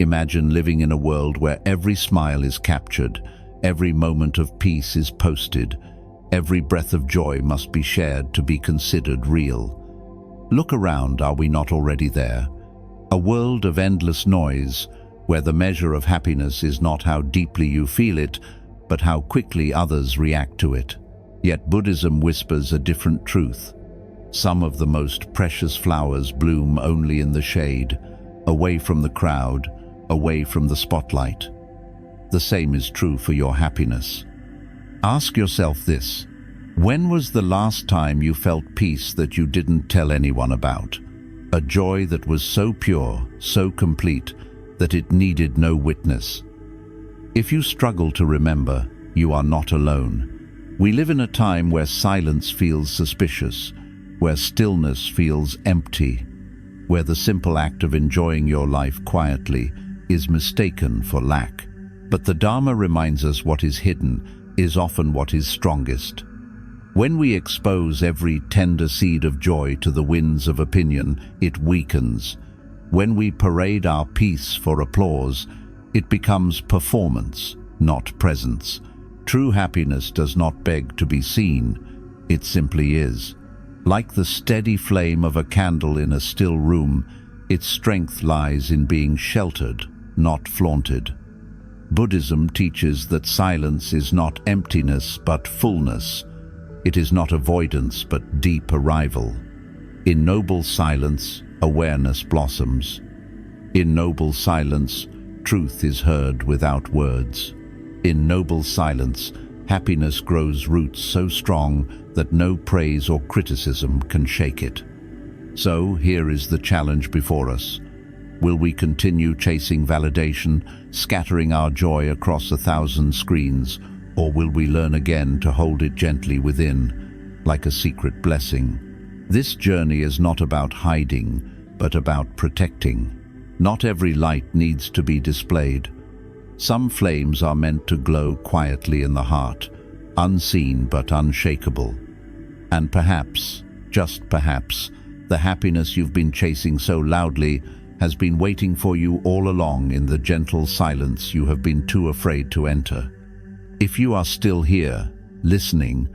Imagine living in a world where every smile is captured, every moment of peace is posted, every breath of joy must be shared to be considered real. Look around, are we not already there? A world of endless noise, where the measure of happiness is not how deeply you feel it, but how quickly others react to it. Yet Buddhism whispers a different truth. Some of the most precious flowers bloom only in the shade, away from the crowd, away from the spotlight. The same is true for your happiness. Ask yourself this: when was the last time you felt peace that you didn't tell anyone about? A joy that was so pure, so complete, that it needed no witness. If you struggle to remember, you are not alone. We live in a time where silence feels suspicious, where stillness feels empty, where the simple act of enjoying your life quietly is mistaken for lack. But the Dharma reminds us what is hidden is often what is strongest. When we expose every tender seed of joy to the winds of opinion, it weakens. When we parade our peace for applause, it becomes performance, not presence. True happiness does not beg to be seen, it simply is. Like the steady flame of a candle in a still room, its strength lies in being sheltered, not flaunted. Buddhism teaches that silence is not emptiness but fullness. It is not avoidance but deep arrival. In noble silence, awareness blossoms. In noble silence, truth is heard without words. In noble silence, happiness grows roots so strong that no praise or criticism can shake it. So, here is the challenge before us. Will we continue chasing validation, scattering our joy across 1,000 screens, or will we learn again to hold it gently within, like a secret blessing? This journey is not about hiding, but about protecting. Not every light needs to be displayed. Some flames are meant to glow quietly in the heart, unseen but unshakable. And perhaps, just perhaps, the happiness you've been chasing so loudly has been waiting for you all along in the gentle silence you have been too afraid to enter. If you are still here, listening,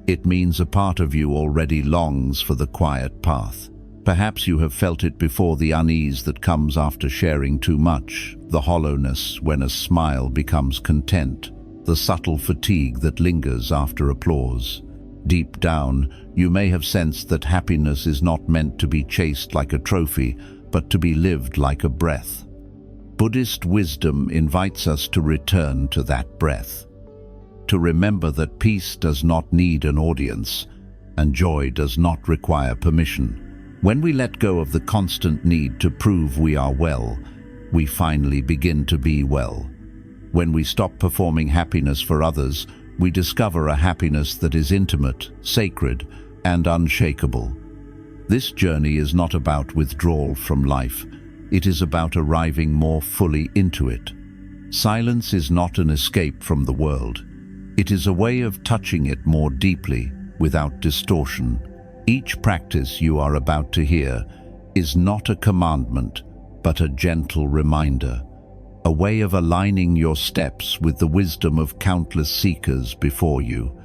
it means a part of you already longs for the quiet path. Perhaps you have felt it before, the unease that comes after sharing too much, the hollowness when a smile becomes content, the subtle fatigue that lingers after applause. Deep down, you may have sensed that happiness is not meant to be chased like a trophy, but to be lived like a breath. Buddhist wisdom invites us to return to that breath, to remember that peace does not need an audience, and joy does not require permission. When we let go of the constant need to prove we are well, we finally begin to be well. When we stop performing happiness for others, we discover a happiness that is intimate, sacred, and unshakable. This journey is not about withdrawal from life. It is about arriving more fully into it. Silence is not an escape from the world. It is a way of touching it more deeply, without distortion. Each practice you are about to hear is not a commandment, but a gentle reminder, a way of aligning your steps with the wisdom of countless seekers before you.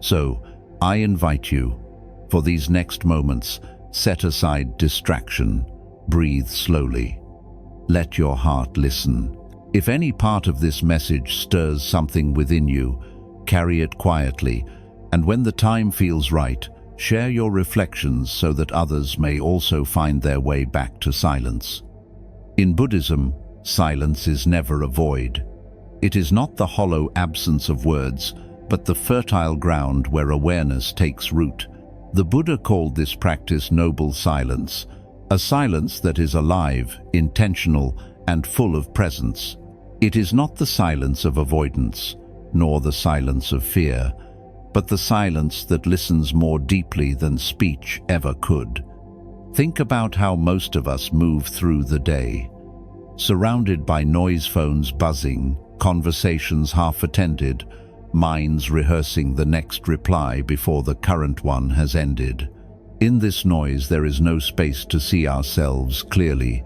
So, I invite you, for these next moments, set aside distraction, breathe slowly. Let your heart listen. If any part of this message stirs something within you, carry it quietly, and when the time feels right, share your reflections so that others may also find their way back to silence. In Buddhism, silence is never a void. It is not the hollow absence of words, but the fertile ground where awareness takes root. The Buddha called this practice noble silence, a silence that is alive, intentional, and full of presence. It is not the silence of avoidance, nor the silence of fear, but the silence that listens more deeply than speech ever could. Think about how most of us move through the day, surrounded by noise, phones buzzing, conversations half-attended, minds rehearsing the next reply before the current one has ended. In this noise there is no space to see ourselves clearly,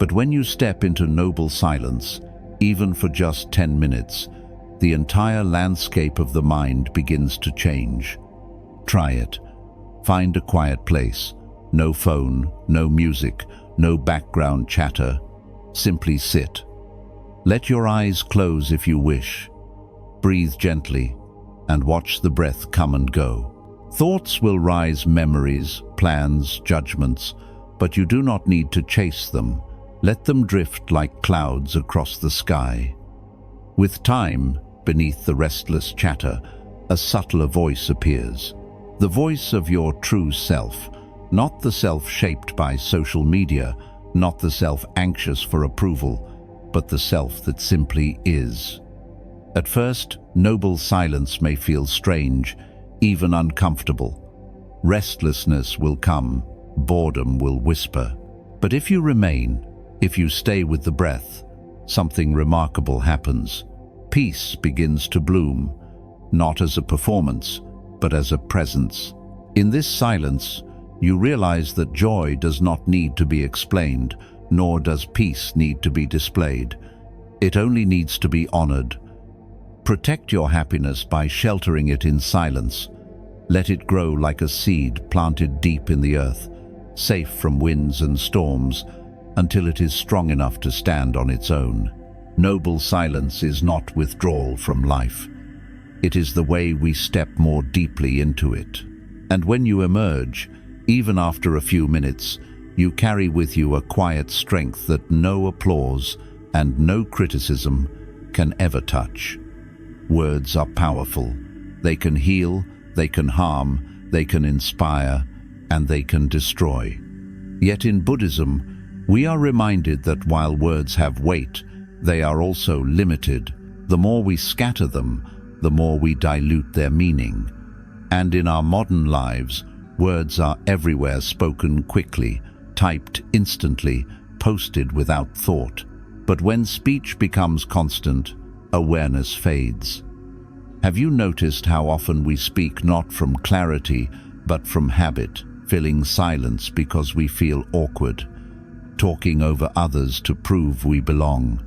But when you step into noble silence, even for just 10 minutes, the entire landscape of the mind begins to change. Try it. Find a quiet place. No phone, no music, no background chatter. Simply sit. Let your eyes close if you wish. Breathe gently and watch the breath come and go. Thoughts will rise, memories, plans, judgments, but you do not need to chase them. Let them drift like clouds across the sky. With time, beneath the restless chatter, a subtler voice appears. The voice of your true self, not the self shaped by social media, not the self anxious for approval, but the self that simply is. At first, noble silence may feel strange, even uncomfortable. Restlessness will come, boredom will whisper. But if you remain, if you stay with the breath, something remarkable happens. Peace begins to bloom, not as a performance, but as a presence. In this silence, you realize that joy does not need to be explained, nor does peace need to be displayed. It only needs to be honored. Protect your happiness by sheltering it in silence. Let it grow like a seed planted deep in the earth, safe from winds and storms, until it is strong enough to stand on its own. Noble silence is not withdrawal from life. It is the way we step more deeply into it. And when you emerge, even after a few minutes, you carry with you a quiet strength that no applause and no criticism can ever touch. Words are powerful. They can heal, they can harm, they can inspire, and they can destroy. Yet in Buddhism, we are reminded that while words have weight, they are also limited. The more we scatter them, the more we dilute their meaning. And in our modern lives, words are everywhere, spoken quickly, typed instantly, posted without thought. But when speech becomes constant, awareness fades. Have you noticed how often we speak not from clarity, but from habit, filling silence because we feel awkward, talking over others to prove we belong,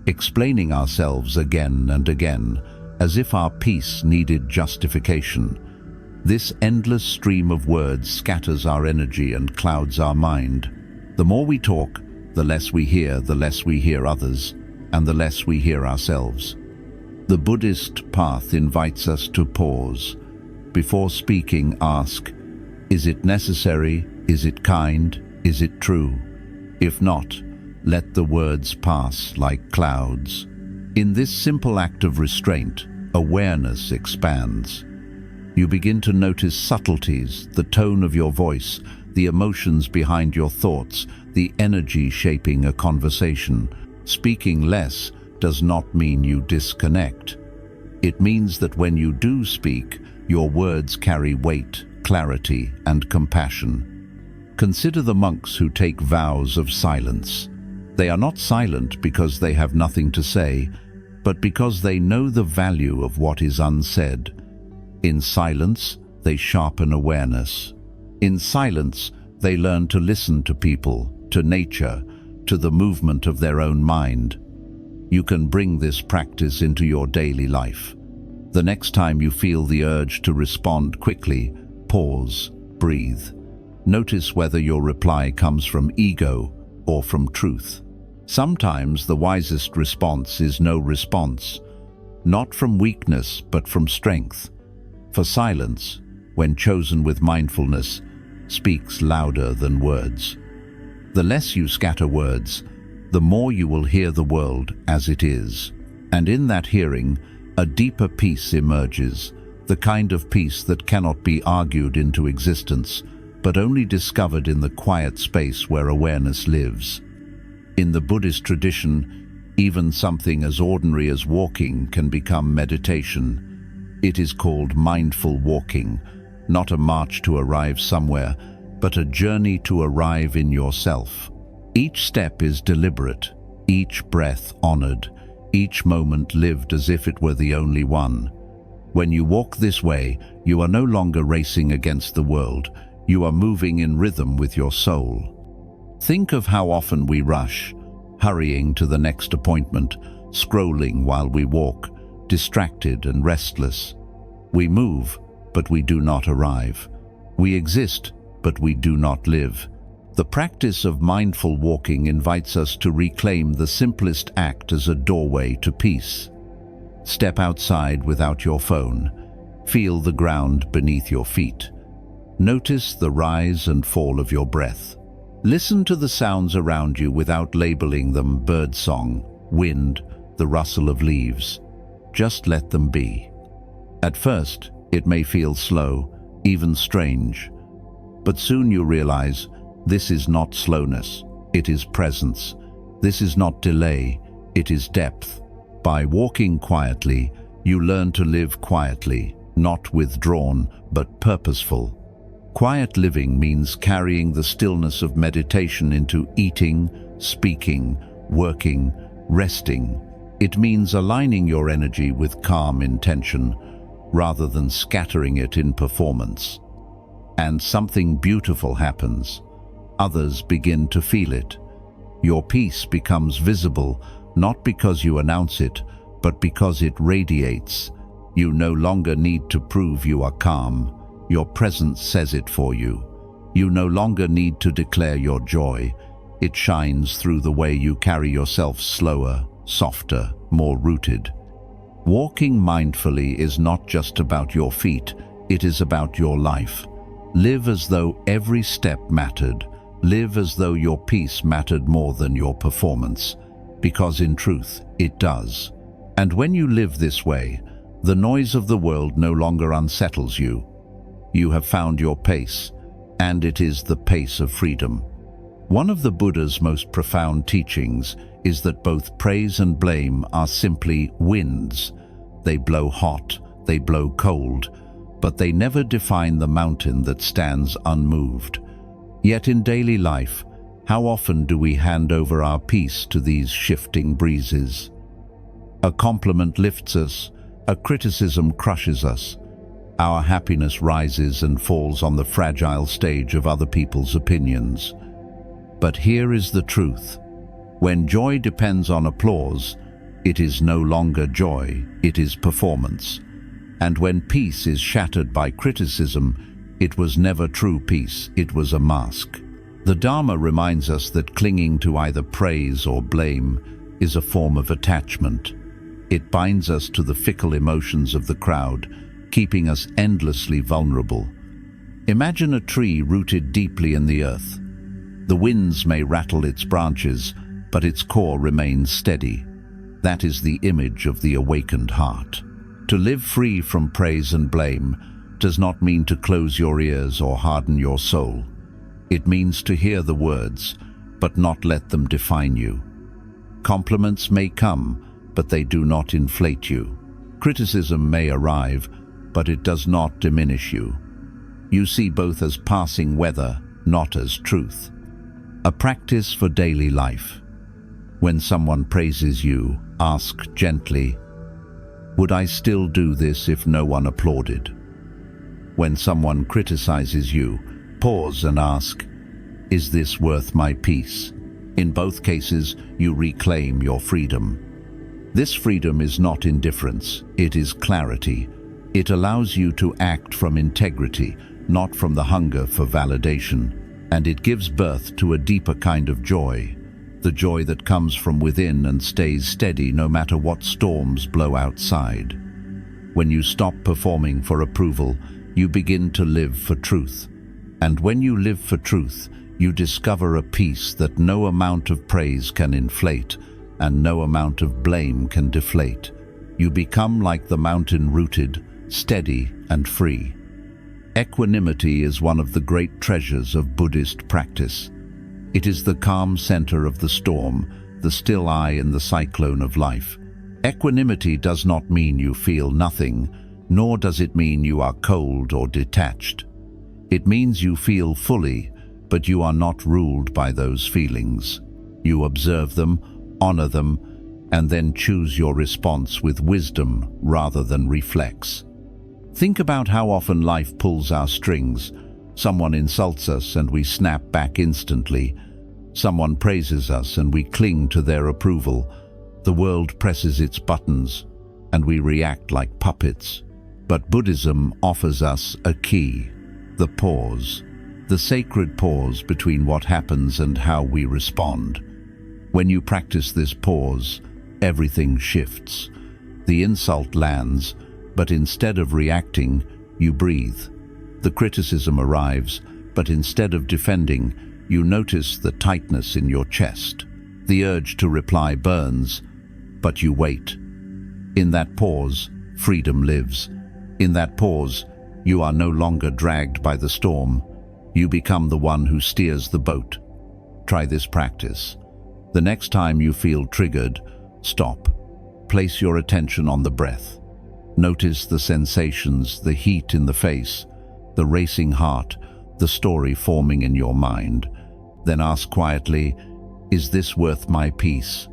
explaining ourselves again and again, as if our peace needed justification? This endless stream of words scatters our energy and clouds our mind. The more we talk, the less we hear others, and the less we hear ourselves. The Buddhist path invites us to pause. Before speaking, ask, is it necessary? Is it kind? Is it true? If not, let the words pass like clouds. In this simple act of restraint, awareness expands. You begin to notice subtleties, the tone of your voice, the emotions behind your thoughts, the energy shaping a conversation. Speaking less does not mean you disconnect. It means that when you do speak, your words carry weight, clarity, and compassion. Consider the monks who take vows of silence. They are not silent because they have nothing to say, but because they know the value of what is unsaid. In silence, they sharpen awareness. In silence, they learn to listen to people, to nature, to the movement of their own mind. You can bring this practice into your daily life. The next time you feel the urge to respond quickly, pause, breathe. Notice whether your reply comes from ego or from truth. Sometimes the wisest response is no response, not from weakness but from strength. For silence, when chosen with mindfulness, speaks louder than words. The less you scatter words, the more you will hear the world as it is. And in that hearing, a deeper peace emerges, the kind of peace that cannot be argued into existence, but only discovered in the quiet space where awareness lives. In the Buddhist tradition, even something as ordinary as walking can become meditation. It is called mindful walking, not a march to arrive somewhere, but a journey to arrive in yourself. Each step is deliberate, each breath honored, each moment lived as if it were the only one. When you walk this way, you are no longer racing against the world, you are moving in rhythm with your soul. Think of how often we rush, hurrying to the next appointment, scrolling while we walk, distracted and restless. We move, but we do not arrive. We exist, but we do not live. The practice of mindful walking invites us to reclaim the simplest act as a doorway to peace. Step outside without your phone. Feel the ground beneath your feet. Notice the rise and fall of your breath. Listen to the sounds around you without labeling them birdsong, wind, the rustle of leaves. Just let them be. At first, it may feel slow, even strange. But soon you realize this is not slowness, it is presence. This is not delay, it is depth. By walking quietly, you learn to live quietly, not withdrawn, but purposeful. Quiet living means carrying the stillness of meditation into eating, speaking, working, resting. It means aligning your energy with calm intention, rather than scattering it in performance. And something beautiful happens. Others begin to feel it. Your peace becomes visible, not because you announce it, but because it radiates. You no longer need to prove you are calm. Your presence says it for you. You no longer need to declare your joy. It shines through the way you carry yourself, slower, softer, more rooted. Walking mindfully is not just about your feet, it is about your life. Live as though every step mattered. Live as though your peace mattered more than your performance, because in truth, it does. And when you live this way, the noise of the world no longer unsettles you. You have found your pace, and it is the pace of freedom. One of the Buddha's most profound teachings is that both praise and blame are simply winds. They blow hot, they blow cold, but they never define the mountain that stands unmoved. Yet in daily life, how often do we hand over our peace to these shifting breezes? A compliment lifts us, a criticism crushes us. Our happiness rises and falls on the fragile stage of other people's opinions. But here is the truth. When joy depends on applause, it is no longer joy, it is performance. And when peace is shattered by criticism, it was never true peace, it was a mask. The Dharma reminds us that clinging to either praise or blame is a form of attachment. It binds us to the fickle emotions of the crowd, keeping us endlessly vulnerable. Imagine a tree rooted deeply in the earth. The winds may rattle its branches, but its core remains steady. That is the image of the awakened heart. To live free from praise and blame does not mean to close your ears or harden your soul. It means to hear the words, but not let them define you. Compliments may come, but they do not inflate you. Criticism may arrive, but it does not diminish you. You see both as passing weather, not as truth. A practice for daily life. When someone praises you, ask gently, "Would I still do this if no one applauded?" When someone criticizes you, pause and ask, "Is this worth my peace?" In both cases, you reclaim your freedom. This freedom is not indifference, it is clarity. It allows you to act from integrity, not from the hunger for validation. And it gives birth to a deeper kind of joy, the joy that comes from within and stays steady no matter what storms blow outside. When you stop performing for approval, you begin to live for truth. And when you live for truth, you discover a peace that no amount of praise can inflate and no amount of blame can deflate. You become like the mountain, rooted, steady and free. Equanimity is one of the great treasures of Buddhist practice. It is the calm center of the storm, the still eye in the cyclone of life. Equanimity does not mean you feel nothing, nor does it mean you are cold or detached. It means you feel fully, but you are not ruled by those feelings. You observe them, honor them, and then choose your response with wisdom rather than reflex. Think about how often life pulls our strings. Someone insults us and we snap back instantly. Someone praises us and we cling to their approval. The world presses its buttons and we react like puppets. But Buddhism offers us a key, the pause, the sacred pause between what happens and how we respond. When you practice this pause, everything shifts. The insult lands, but instead of reacting, you breathe. The criticism arrives, but instead of defending, you notice the tightness in your chest. The urge to reply burns, but you wait. In that pause, freedom lives. In that pause, you are no longer dragged by the storm. You become the one who steers the boat. Try this practice. The next time you feel triggered, stop. Place your attention on the breath. Notice the sensations, the heat in the face, the racing heart, the story forming in your mind. Then ask quietly, is this worth my peace?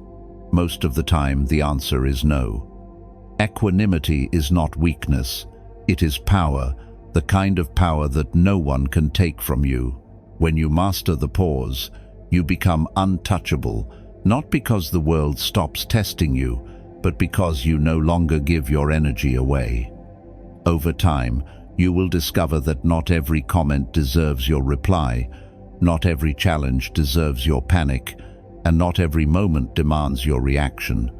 Most of the time, the answer is no. Equanimity is not weakness. It is power, the kind of power that no one can take from you. When you master the pause, you become untouchable, not because the world stops testing you, but because you no longer give your energy away. Over time, you will discover that not every comment deserves your reply, not every challenge deserves your panic, and not every moment demands your reaction.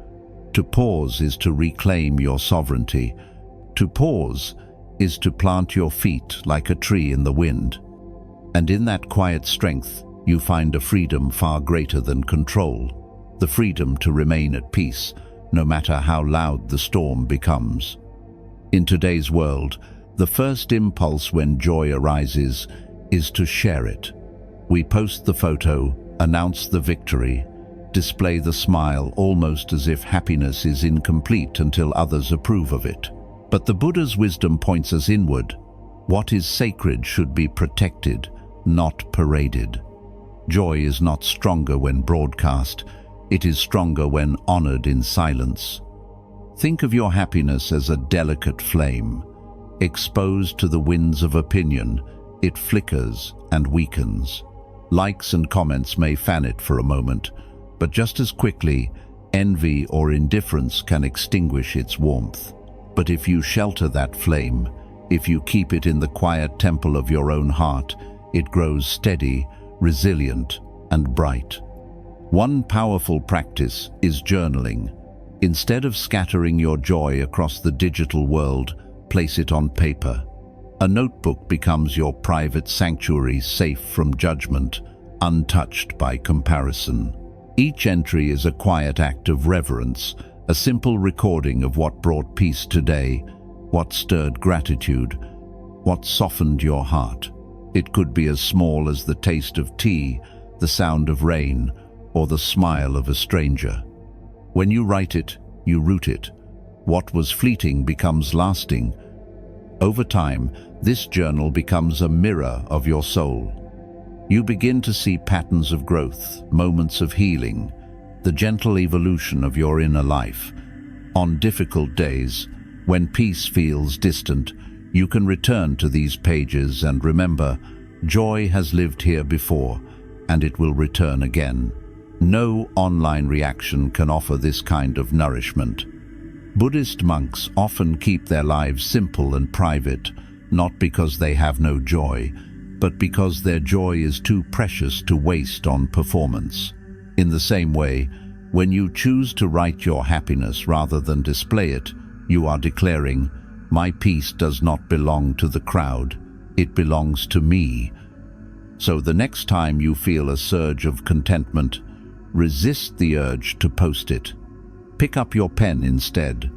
To pause is to reclaim your sovereignty. To pause is to plant your feet like a tree in the wind. And in that quiet strength, you find a freedom far greater than control, the freedom to remain at peace, no matter how loud the storm becomes. In today's world, the first impulse when joy arises is to share it. We post the photo, announce the victory, display the smile almost as if happiness is incomplete until others approve of it. But the Buddha's wisdom points us inward. What is sacred should be protected, not paraded. Joy is not stronger when broadcast. It is stronger when honored in silence. Think of your happiness as a delicate flame. Exposed to the winds of opinion, it flickers and weakens. Likes and comments may fan it for a moment, but just as quickly, envy or indifference can extinguish its warmth. But if you shelter that flame, if you keep it in the quiet temple of your own heart, it grows steady, resilient, and bright. One powerful practice is journaling. Instead of scattering your joy across the digital world, place it on paper. A notebook becomes your private sanctuary, safe from judgment, untouched by comparison. Each entry is a quiet act of reverence, a simple recording of what brought peace today, what stirred gratitude, what softened your heart. It could be as small as the taste of tea, the sound of rain, or the smile of a stranger. When you write it, you root it. What was fleeting becomes lasting. Over time, this journal becomes a mirror of your soul. You begin to see patterns of growth, moments of healing, the gentle evolution of your inner life. On difficult days, when peace feels distant, you can return to these pages and remember, joy has lived here before, and it will return again. No online reaction can offer this kind of nourishment. Buddhist monks often keep their lives simple and private, not because they have no joy, but because their joy is too precious to waste on performance. In the same way, when you choose to write your happiness rather than display it, you are declaring, "My peace does not belong to the crowd, it belongs to me." So the next time you feel a surge of contentment, resist the urge to post it. Pick up your pen instead.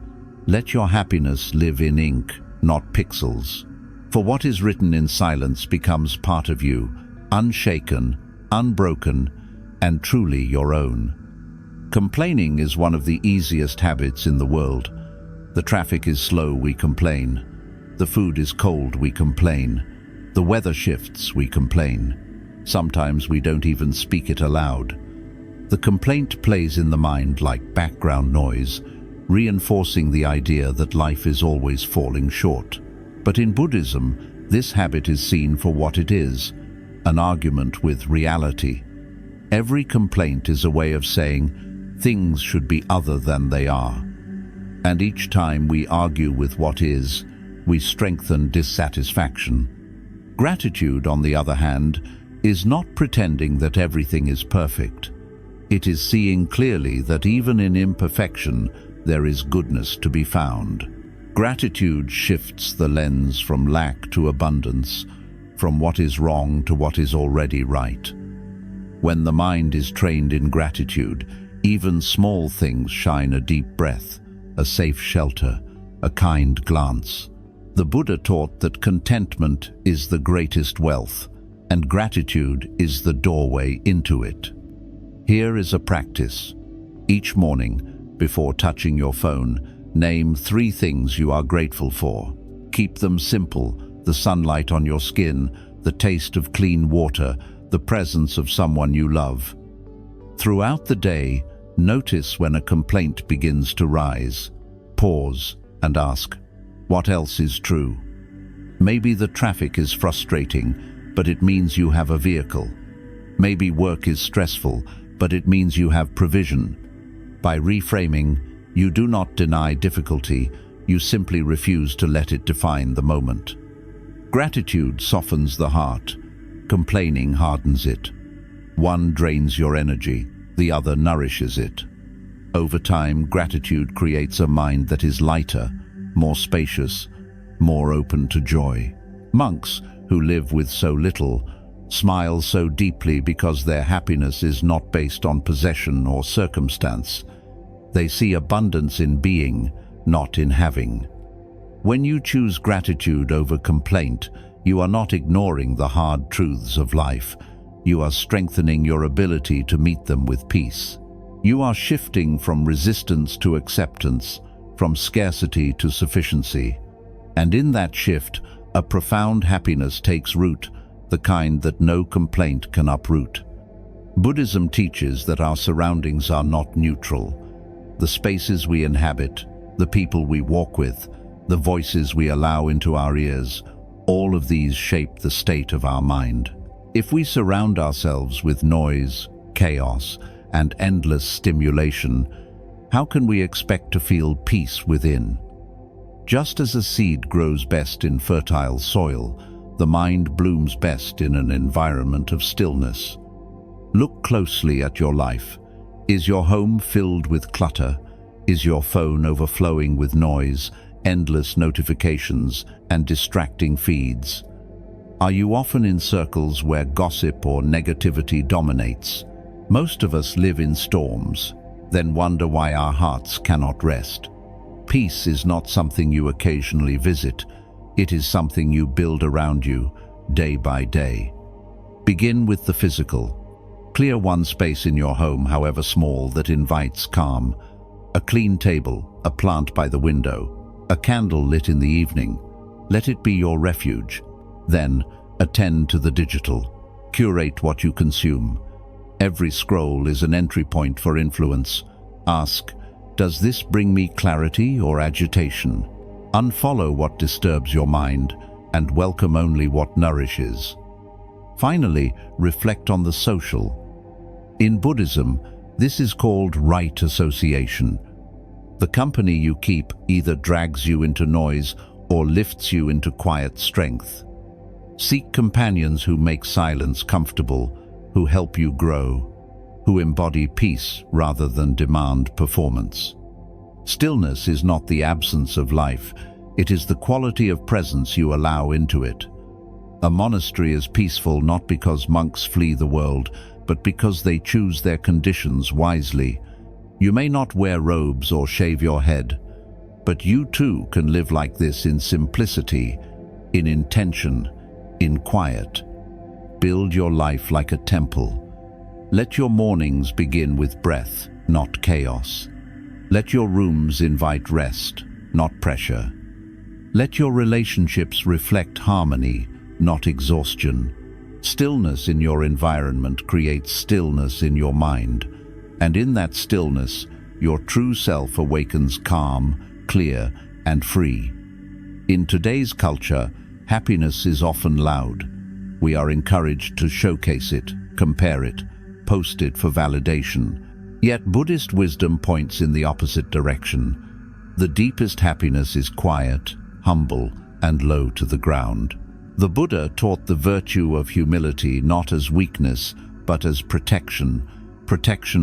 Let your happiness live in ink, not pixels. For what is written in silence becomes part of you, unshaken, unbroken, and truly your own. Complaining is one of the easiest habits in the world. The traffic is slow, we complain. The food is cold, we complain. The weather shifts, we complain. Sometimes we don't even speak it aloud. The complaint plays in the mind like background noise, reinforcing the idea that life is always falling short. But in Buddhism, this habit is seen for what it is, an argument with reality. Every complaint is a way of saying things should be other than they are. And each time we argue with what is, we strengthen dissatisfaction. Gratitude, on the other hand, is not pretending that everything is perfect. It is seeing clearly that even in imperfection, there is goodness to be found. Gratitude shifts the lens from lack to abundance, from what is wrong to what is already right. When the mind is trained in gratitude, even small things shine: a deep breath, a safe shelter, a kind glance. The Buddha taught that contentment is the greatest wealth, and gratitude is the doorway into it. Here is a practice. Each morning, before touching your phone, name 3 things you are grateful for. Keep them simple: the sunlight on your skin, the taste of clean water, the presence of someone you love. Throughout the day, notice when a complaint begins to rise. Pause and ask, what else is true? Maybe the traffic is frustrating, but it means you have a vehicle. Maybe work is stressful, but it means you have provision. By reframing, you do not deny difficulty, you simply refuse to let it define the moment. Gratitude softens the heart. Complaining hardens it. One drains your energy, the other nourishes it. Over time, gratitude creates a mind that is lighter, more spacious, more open to joy. Monks, who live with so little, smile so deeply because their happiness is not based on possession or circumstance. They see abundance in being, not in having. When you choose gratitude over complaint, you are not ignoring the hard truths of life. You are strengthening your ability to meet them with peace. You are shifting from resistance to acceptance, from scarcity to sufficiency. And in that shift, a profound happiness takes root, the kind that no complaint can uproot. Buddhism teaches that our surroundings are not neutral. The spaces we inhabit, the people we walk with, the voices we allow into our ears, all of these shape the state of our mind. If we surround ourselves with noise, chaos, and endless stimulation, how can we expect to feel peace within? Just as a seed grows best in fertile soil, the mind blooms best in an environment of stillness. Look closely at your life. Is your home filled with clutter? Is your phone overflowing with noise, endless notifications, and distracting feeds? Are you often in circles where gossip or negativity dominates? Most of us live in storms, then wonder why our hearts cannot rest. Peace is not something you occasionally visit. It is something you build around you, day by day. Begin with the physical. Clear one space in your home, however small, that invites calm. A clean table, a plant by the window, a candle lit in the evening. Let it be your refuge. Then, attend to the digital. Curate what you consume. Every scroll is an entry point for influence. Ask, does this bring me clarity or agitation? Unfollow what disturbs your mind and welcome only what nourishes. Finally, reflect on the social. In Buddhism, this is called right association. The company you keep either drags you into noise or lifts you into quiet strength. Seek companions who make silence comfortable, who help you grow, who embody peace rather than demand performance. Stillness is not the absence of life, it is the quality of presence you allow into it. A monastery is peaceful not because monks flee the world, but because they choose their conditions wisely. You may not wear robes or shave your head, but you too can live like this in simplicity, in intention, in quiet. Build your life like a temple. Let your mornings begin with breath, not chaos. Let your rooms invite rest, not pressure. Let your relationships reflect harmony, not exhaustion. Stillness in your environment creates stillness in your mind. And in that stillness, your true self awakens calm, clear, and free. In today's culture, happiness is often loud. We are encouraged to showcase it, compare it, posted for validation. Yet Buddhist wisdom points in the opposite direction. The deepest happiness is quiet, humble, and low to the ground. The Buddha taught the virtue of humility not as weakness, but as protection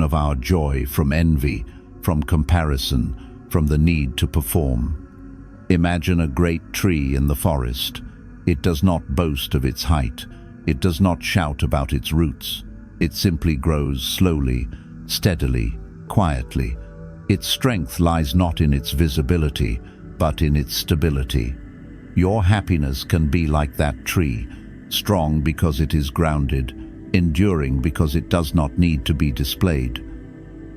of our joy from envy, from comparison, from the need to perform. Imagine a great tree in the forest. It does not boast of its height. It does not shout about its roots. It simply grows slowly, steadily, quietly. Its strength lies not in its visibility, but in its stability. Your happiness can be like that tree, strong because it is grounded, enduring because it does not need to be displayed.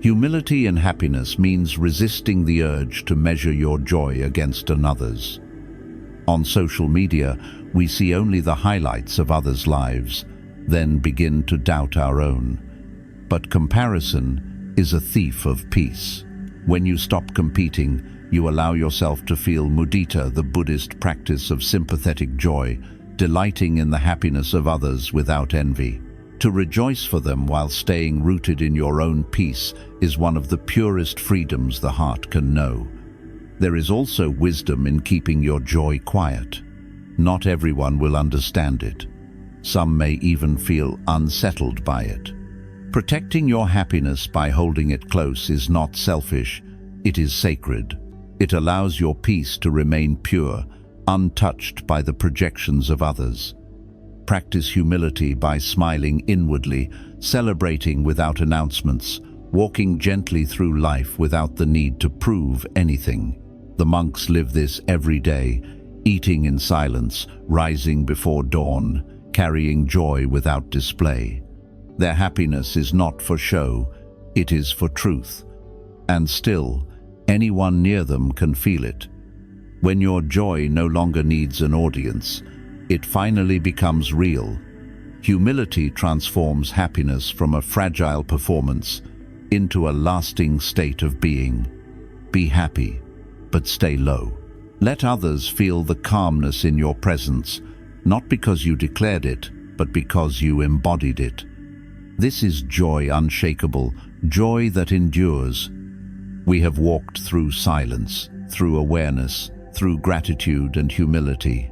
Humility in happiness means resisting the urge to measure your joy against another's. On social media, we see only the highlights of others' lives, then begin to doubt our own. But comparison is a thief of peace. When you stop competing, you allow yourself to feel mudita, the Buddhist practice of sympathetic joy, delighting in the happiness of others without envy. To rejoice for them while staying rooted in your own peace is one of the purest freedoms the heart can know. There is also wisdom in keeping your joy quiet. Not everyone will understand it. Some may even feel unsettled by it. Protecting your happiness by holding it close is not selfish, it is sacred. It allows your peace to remain pure, untouched by the projections of others. Practice humility by smiling inwardly, celebrating without announcements, walking gently through life without the need to prove anything. The monks live this every day, eating in silence, rising before dawn, carrying joy without display. Their happiness is not for show, it is for truth. And still, anyone near them can feel it. When your joy no longer needs an audience, it finally becomes real. Humility transforms happiness from a fragile performance into a lasting state of being. Be happy, but stay low. Let others feel the calmness in your presence, not because you declared it, but because you embodied it. This is joy unshakable, joy that endures. We have walked through silence, through awareness, through gratitude and humility.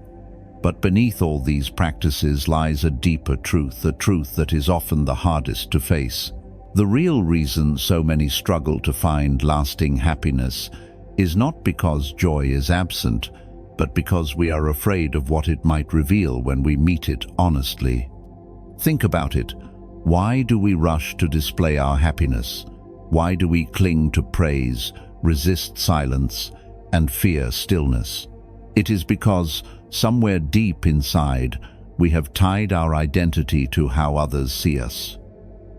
But beneath all these practices lies a deeper truth, a truth that is often the hardest to face. The real reason so many struggle to find lasting happiness is not because joy is absent, but because we are afraid of what it might reveal when we meet it honestly. Think about it. Why do we rush to display our happiness? Why do we cling to praise, resist silence, and fear stillness? It is because somewhere deep inside, we have tied our identity to how others see us.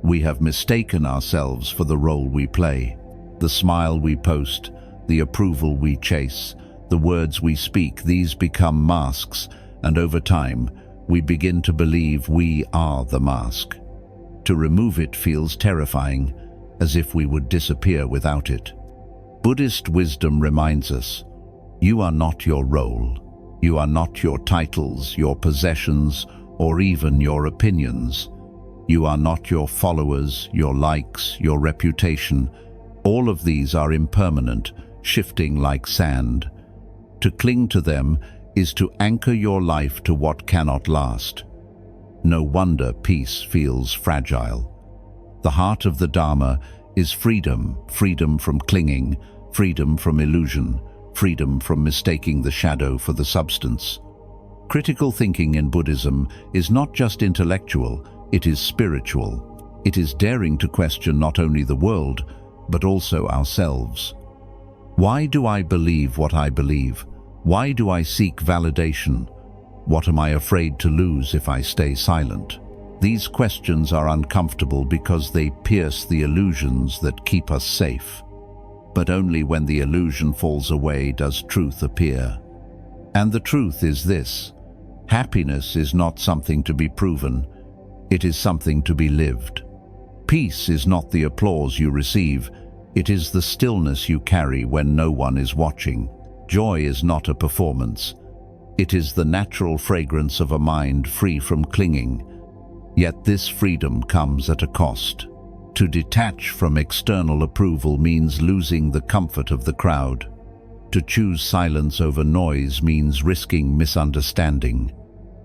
We have mistaken ourselves for the role we play, the smile we post, the approval we chase, the words we speak. These become masks, and over time, we begin to believe we are the mask. To remove it feels terrifying, as if we would disappear without it. Buddhist wisdom reminds us, you are not your role. You are not your titles, your possessions, or even your opinions. You are not your followers, your likes, your reputation. All of these are impermanent, shifting like sand. To cling to them is to anchor your life to what cannot last. No wonder peace feels fragile. The heart of the Dharma is freedom, freedom from clinging, freedom from illusion, freedom from mistaking the shadow for the substance. Critical thinking in Buddhism is not just intellectual, it is spiritual. It is daring to question not only the world, but also ourselves. Why do I believe what I believe? Why do I seek validation? What am I afraid to lose if I stay silent? These questions are uncomfortable because they pierce the illusions that keep us safe. But only when the illusion falls away does truth appear. And the truth is this: happiness is not something to be proven, it is something to be lived. Peace is not the applause you receive, it is the stillness you carry when no one is watching. Joy is not a performance, it is the natural fragrance of a mind free from clinging. Yet this freedom comes at a cost. To detach from external approval means losing the comfort of the crowd. To choose silence over noise means risking misunderstanding.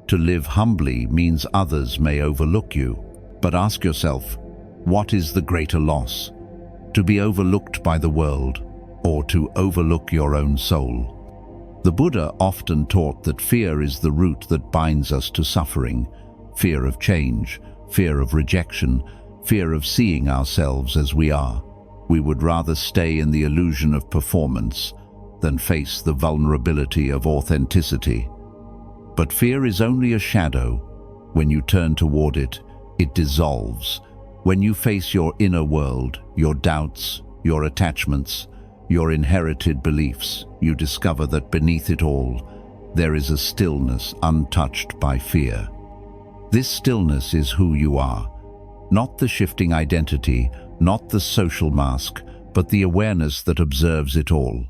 To live humbly means others may overlook you. But ask yourself, what is the greater loss? To be overlooked by the world, or to overlook your own soul? The Buddha often taught that fear is the root that binds us to suffering. Fear of change, fear of rejection, fear of seeing ourselves as we are. We would rather stay in the illusion of performance than face the vulnerability of authenticity. But fear is only a shadow. When you turn toward it, it dissolves. When you face your inner world, your doubts, your attachments, your inherited beliefs, you discover that beneath it all, there is a stillness untouched by fear. This stillness is who you are, not the shifting identity, not the social mask, but the awareness that observes it all.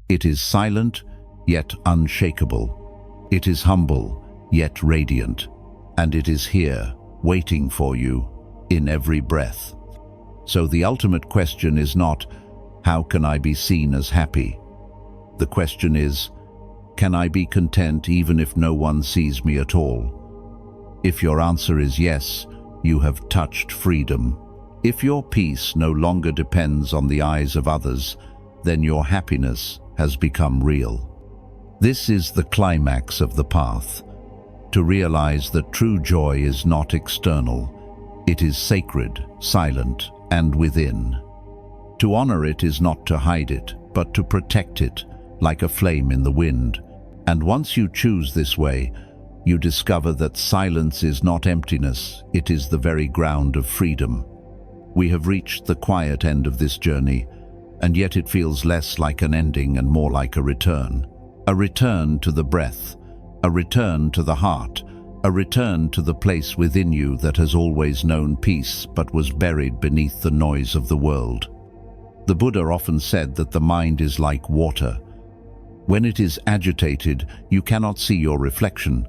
It is silent, yet unshakable. It is humble, yet radiant. And it is here, waiting for you, in every breath. So the ultimate question is not, how can I be seen as happy? The question is, can I be content even if no one sees me at all? If your answer is yes, you have touched freedom. If your peace no longer depends on the eyes of others, then your happiness has become real. This is the climax of the path, to realize that true joy is not external. It is sacred, silent, and within. To honor it is not to hide it, but to protect it, like a flame in the wind. And once you choose this way, you discover that silence is not emptiness, it is the very ground of freedom. We have reached the quiet end of this journey, and yet it feels less like an ending and more like a return. A return to the breath, a return to the heart, a return to the place within you that has always known peace but was buried beneath the noise of the world. The Buddha often said that the mind is like water. When it is agitated, you cannot see your reflection,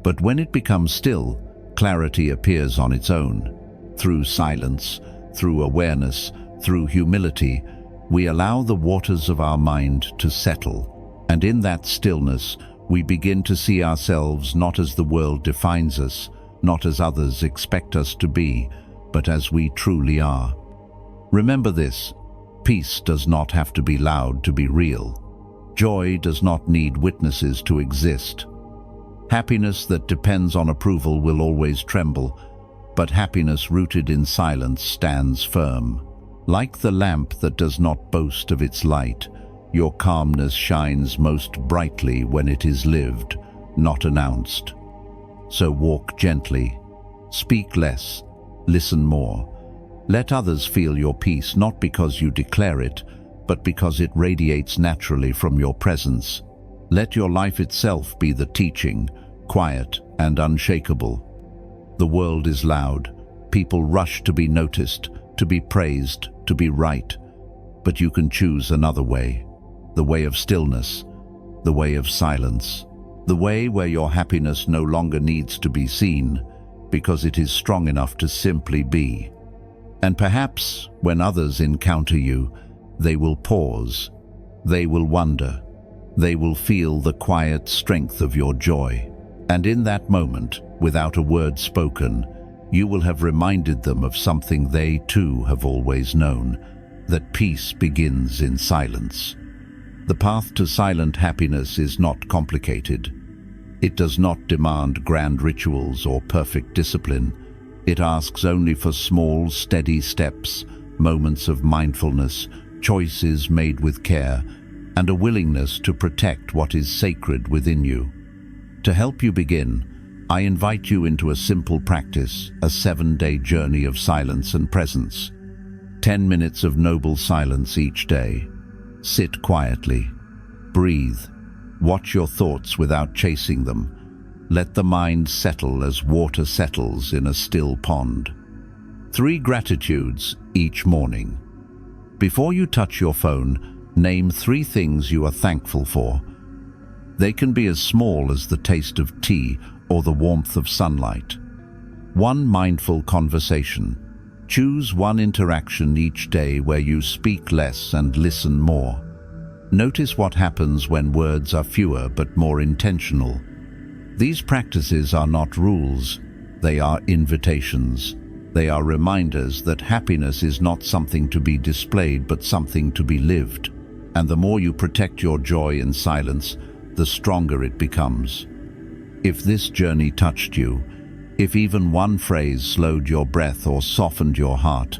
but when it becomes still, clarity appears on its own. Through silence, through awareness, through humility, we allow the waters of our mind to settle, and in that stillness, we begin to see ourselves not as the world defines us, not as others expect us to be, but as we truly are. Remember this, peace does not have to be loud to be real. Joy does not need witnesses to exist. Happiness that depends on approval will always tremble, but happiness rooted in silence stands firm. Like the lamp that does not boast of its light, your calmness shines most brightly when it is lived, not announced. So walk gently, speak less, listen more. Let others feel your peace not because you declare it, but because it radiates naturally from your presence. Let your life itself be the teaching, quiet and unshakable. The world is loud. People rush to be noticed, to be praised, to be right. But you can choose another way. The way of stillness, the way of silence, the way where your happiness no longer needs to be seen because it is strong enough to simply be. And perhaps when others encounter you, they will pause, they will wonder, they will feel the quiet strength of your joy. And in that moment, without a word spoken, you will have reminded them of something they too have always known, that peace begins in silence. The path to silent happiness is not complicated. It does not demand grand rituals or perfect discipline. It asks only for small, steady steps, moments of mindfulness, choices made with care, and a willingness to protect what is sacred within you. To help you begin, I invite you into a simple practice, a 7-day journey of silence and presence. 10 minutes of noble silence each day. Sit quietly. Breathe. Watch your thoughts without chasing them. Let the mind settle as water settles in a still pond. 3 gratitudes each morning. Before you touch your phone, name 3 things you are thankful for. They can be as small as the taste of tea or the warmth of sunlight. One mindful conversation. Choose one interaction each day where you speak less and listen more. Notice what happens when words are fewer but more intentional. These practices are not rules, they are invitations. They are reminders that happiness is not something to be displayed but something to be lived. And the more you protect your joy in silence, the stronger it becomes. If this journey touched you, if even one phrase slowed your breath or softened your heart,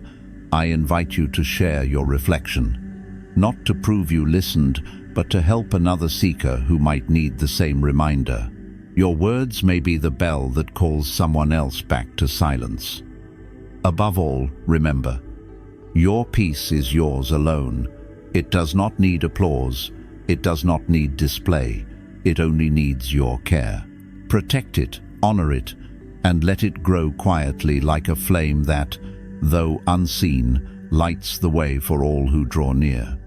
I invite you to share your reflection. Not to prove you listened, but to help another seeker who might need the same reminder. Your words may be the bell that calls someone else back to silence. Above all, remember, your peace is yours alone. It does not need applause. It does not need display. It only needs your care. Protect it, honor it, and let it grow quietly like a flame that, though unseen, lights the way for all who draw near.